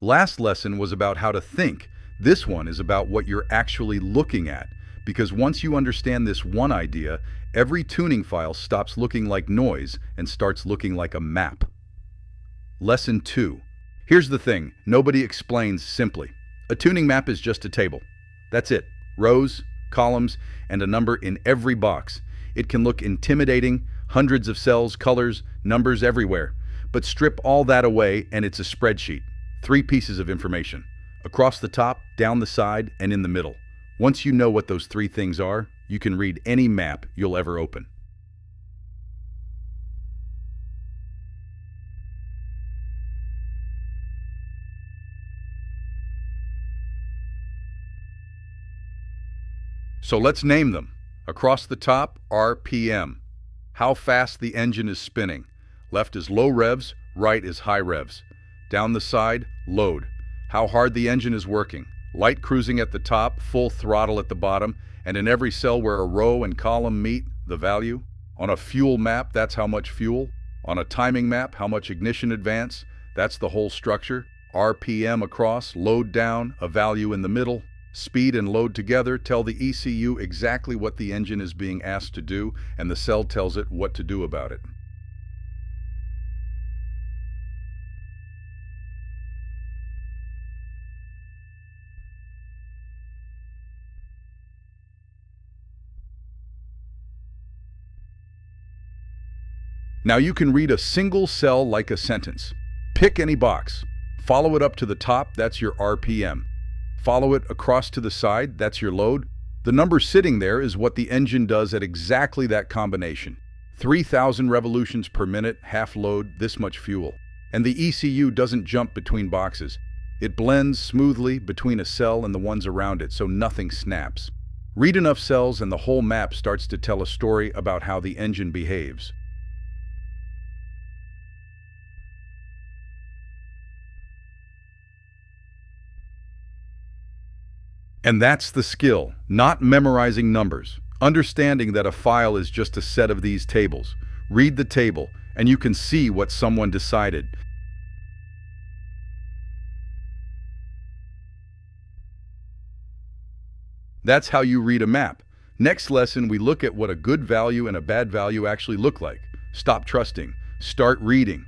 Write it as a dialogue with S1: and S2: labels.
S1: Last lesson was about how to think. This one is about what you're actually looking at. Because once you understand this one idea, every tuning file stops looking like noise and starts looking like a map. Lesson 2. Here's the thing, nobody explains simply. A tuning map is just a table. That's it. Rows, columns, and a number in every box. It can look intimidating, hundreds of cells, colors, numbers everywhere. But strip all that away and it's a spreadsheet. 3 pieces of information. Across the top, down the side, and in the middle. Once you know what those 3 things are, you can read any map you'll ever open. So let's name them. Across the top, RPM. How fast the engine is spinning. Left is low revs, right is high revs. Down the side, load. How hard the engine is working. Light cruising at the top, full throttle at the bottom, and in every cell where a row and column meet, the value. On a fuel map, that's how much fuel. On a timing map, how much ignition advance. That's the whole structure. RPM across, load down, a value in the middle. Speed and load together tell the ECU exactly what the engine is being asked to do, and the cell tells it what to do about it. Now you can read a single cell like a sentence. Pick any box. Follow it up to the top, that's your RPM. Follow it across to the side, that's your load. The number sitting there is what the engine does at exactly that combination. 3,000 revolutions per minute, half load, this much fuel. And the ECU doesn't jump between boxes. It blends smoothly between a cell and the ones around it, so nothing snaps. Read enough cells and the whole map starts to tell a story about how the engine behaves. And that's the skill, not memorizing numbers. Understanding that a file is just a set of these tables. Read the table, and you can see what someone decided. That's how you read a map. Next lesson, we look at what a good value and a bad value actually look like. Stop trusting. Start reading.